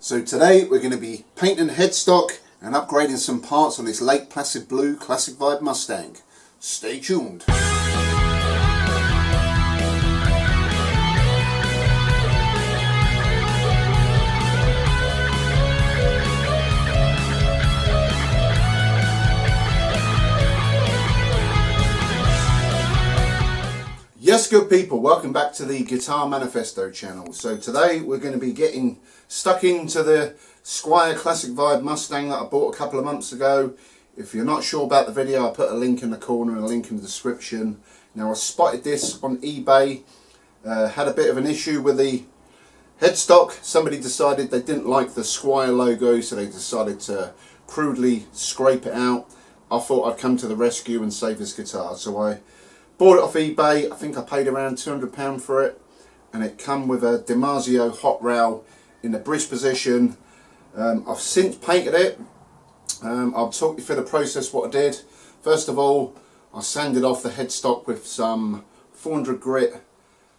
So today we're going to be painting headstock and upgrading some parts on this Lake Placid Blue Classic Vibe Mustang. Stay tuned. Yes, good people, welcome back to the Guitar Manifesto channel. So today we're going to be getting stuck into the Squier Classic Vibe Mustang that I bought a couple of months ago. If you're not sure about the video, I'll put a link in the corner and a link in the description. Now, I spotted this on eBay, had a bit of an issue with the headstock. Somebody decided they didn't like the Squier logo, so they decided to crudely scrape it out. I thought I'd come to the rescue and save this guitar, so I bought it off eBay. I think I paid around £200 for it, and it come with a DiMarzio Hotrail in the bridge position. I've since painted it. I'll talk you through the process what I did. First of all, I sanded off the headstock with some 400 grit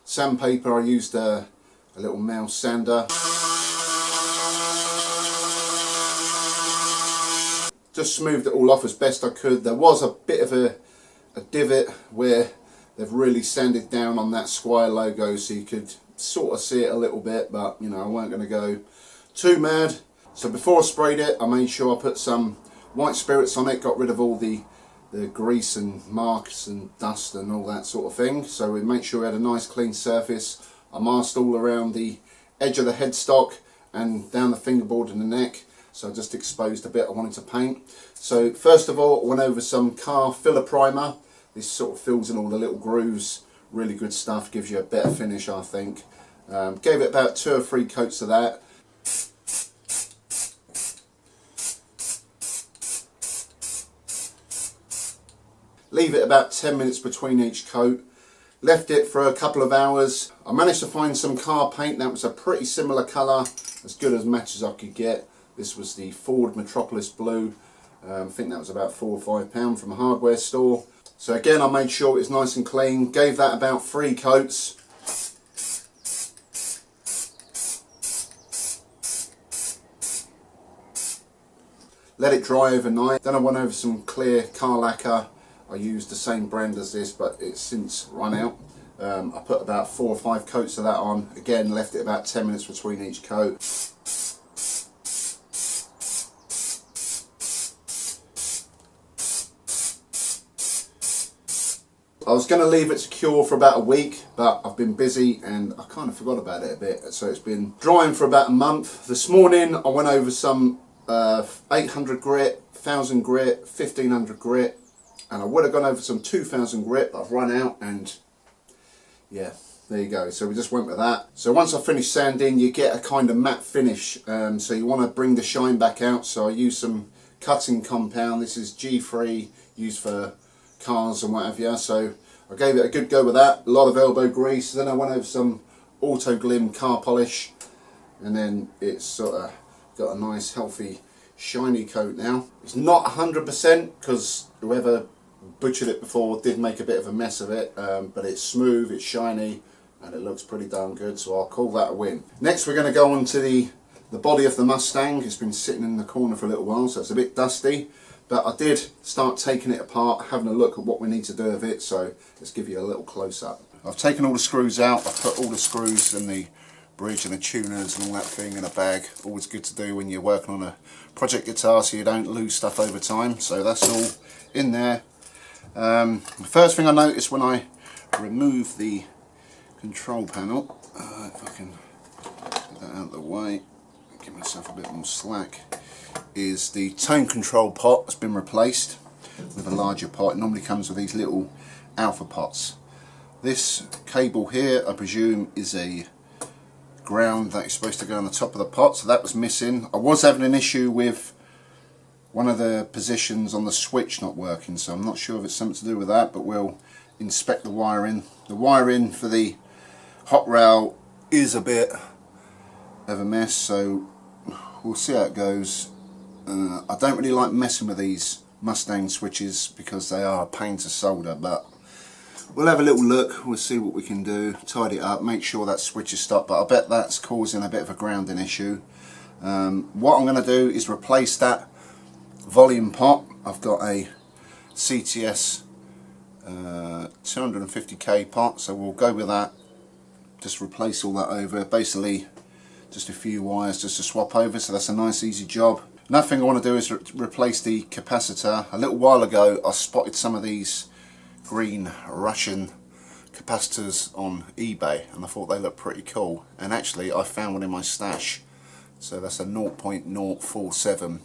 sandpaper. I used a little mouse sander. Just smoothed it all off as best I could. There was a bit of a divot where they've really sanded down on that Squier logo, so you could sort of see it a little bit, but you know, I weren't going to go too mad. So before I sprayed it, I made sure I put some white spirits on it, got rid of all the grease and marks and dust and all that sort of thing, so we made sure we had a nice clean surface. I masked all around the edge of the headstock and down the fingerboard and the neck, so I just exposed a bit I wanted to paint. So first of all, I went over some car filler primer. This sort of fills in all the little grooves. Really good stuff, gives you a better finish, I think. Gave it about 2 or 3 coats of that. Leave it about 10 minutes between each coat. Left it for a couple of hours. I managed to find some car paint that was a pretty similar colour, as good as match as I could get. This was the Ford Metropolis Blue. I think that was about £4 or £5 from a hardware store. So again, I made sure it was nice and clean. Gave that about 3 coats. Let it dry overnight. Then I went over some clear car lacquer. I used the same brand as this, but it's since run out. I put about 4 or 5 coats of that on. Again, left it about 10 minutes between each coat. I was going to leave it to cure for about a week, but I've been busy and I kind of forgot about it a bit, so it's been drying for about a month. This morning I went over some 800 grit, 1000 grit, 1500 grit, and I would have gone over some 2000 grit, but I've run out, and yeah, there you go. So we just went with that. So once I finish sanding, you get a kind of matte finish, so you want to bring the shine back out. So I used some cutting compound. This is G3, used for cars and what have you, so I gave it a good go with that. A lot of elbow grease. Then I went over some Auto Glim car polish, and then it's sort of got a nice healthy shiny coat now. It's not 100% because whoever butchered it before did make a bit of a mess of it, but it's smooth, it's shiny, and it looks pretty darn good, so I'll call that a win. Next we're going to go on to the body of the Mustang. It's been sitting in the corner for a little while, so it's a bit dusty. But I did start taking it apart, having a look at what we need to do with it, so let's give you a little close-up. I've taken all the screws out. I've put all the screws and the bridge and the tuners and all that thing in a bag. Always good to do when you're working on a project guitar so you don't lose stuff over time. So that's all in there. The first thing I noticed when I removed the control panel, if I can get that out of the way, give myself a bit more slack, is the tone control pot has been replaced with a larger pot. It normally comes with these little alpha pots. This cable here, I presume, is a ground that is supposed to go on the top of the pot, so that was missing. I was having an issue with one of the positions on the switch not working, so I'm not sure if it's something to do with that, but we'll inspect the wiring. The wiring for the Hotrail is a bit of a mess, so we'll see how it goes. I don't really like messing with these Mustang switches because they are a pain to solder, but we'll have a little look, we'll see what we can do, tidy it up, make sure that switch is stopped, but I bet that's causing a bit of a grounding issue. What I'm going to do is replace that volume pot. I've got a CTS 250k pot, so we'll go with that. Just replace all that over. Basically just a few wires just to swap over, so that's a nice easy job. Another thing I want to do is replace the capacitor. A little while ago I spotted some of these green Russian capacitors on eBay and I thought they looked pretty cool, and actually I found one in my stash. So that's a 0.047,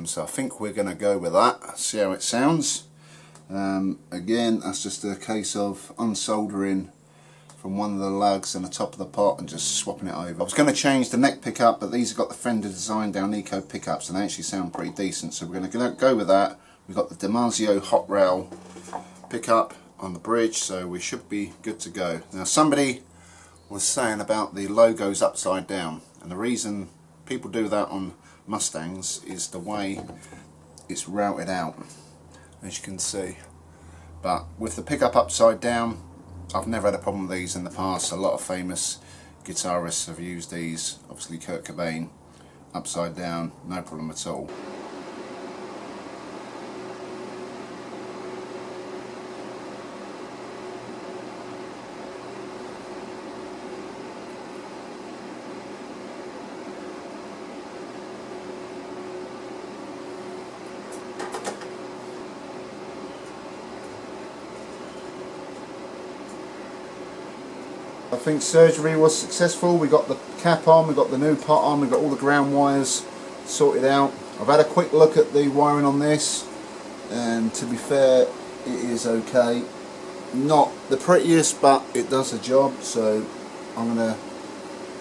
so I think we're going to go with that, see how it sounds. Again, that's just a case of unsoldering from one of the lugs and the top of the pot and just swapping it over. I was going to change the neck pickup, but these have got the Fender design down Eco pickups and they actually sound pretty decent, so we're going to go with that. We've got the DiMarzio Hotrail pickup on the bridge, so we should be good to go. Now, somebody was saying about the logos upside down, and the reason people do that on Mustangs is the way it's routed out, as you can see. But with the pickup upside down, I've never had a problem with these in the past. A lot of famous guitarists have used these, obviously Kurt Cobain, upside down, no problem at all. I think surgery was successful. We got the cap on, we got the new pot on, we got all the ground wires sorted out. I've had a quick look at the wiring on this, and to be fair, it is okay. Not the prettiest, but it does the job, so I'm going to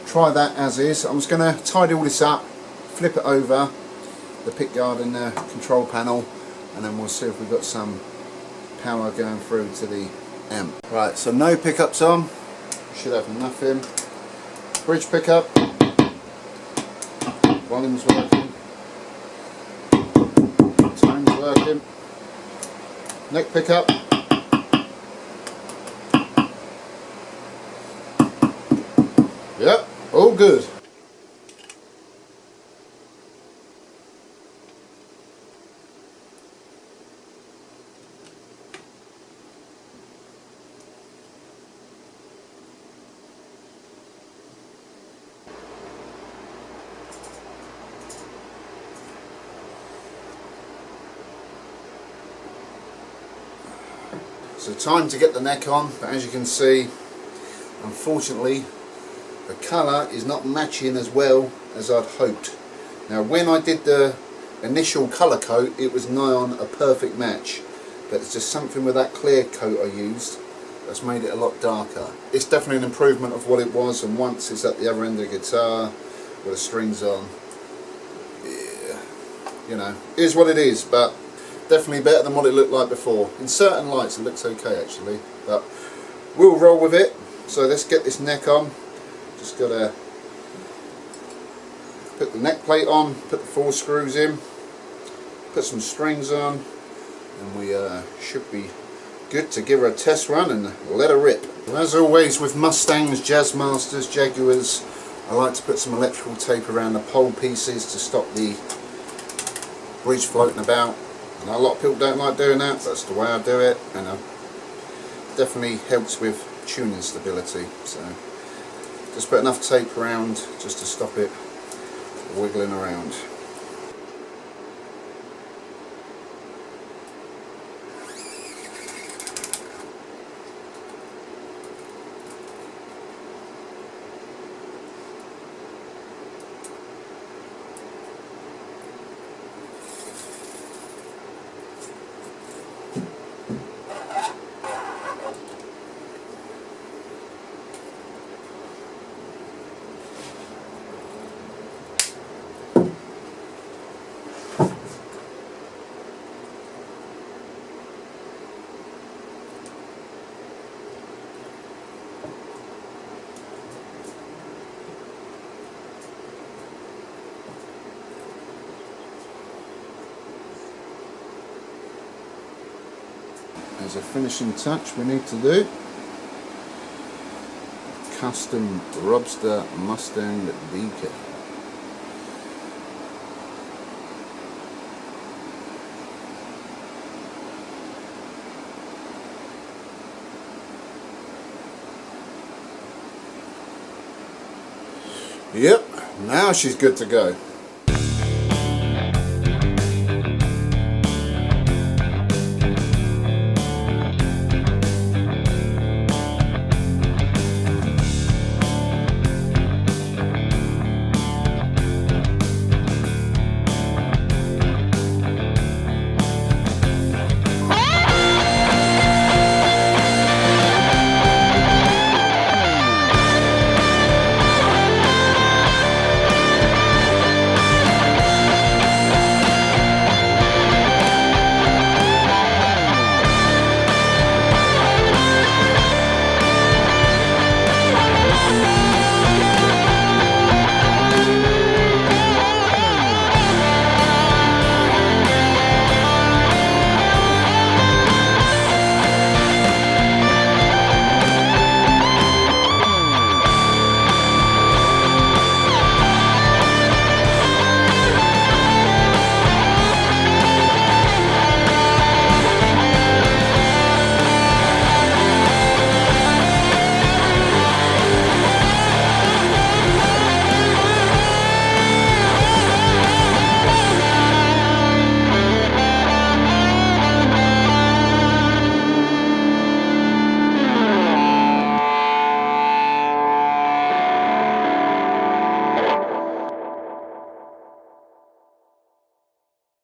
try that as is. I'm just going to tidy all this up, flip it over, the pick guard and the control panel, and then we'll see if we've got some power going through to the amp. Right, so no pickups on. Should have nothing. Bridge pickup, volume's working, tone's working, neck pickup, yep, all good. So time to get the neck on, but as you can see, unfortunately the colour is not matching as well as I'd hoped. Now when I did the initial colour coat, it was nigh on a perfect match, but it's just something with that clear coat I used that's made it a lot darker. It's definitely an improvement of what it was, and once it's at the other end of the guitar with the strings on, yeah, you know, it is what it is, but definitely better than what it looked like before. In certain lights it looks okay actually, but we'll roll with it. So let's get this neck on. Just gotta put the neck plate on, put the 4 screws in, put some strings on, and we should be good to give her a test run and let her rip. As always with Mustangs, Jazzmasters, Jaguars, I like to put some electrical tape around the pole pieces to stop the bridge floating about. And a lot of people don't like doing that, that's the way I do it, and it definitely helps with tuning stability. So just put enough tape around just to stop it wiggling around. As a finishing touch we need to do custom Robster Mustang decal. Yep, now she's good to go.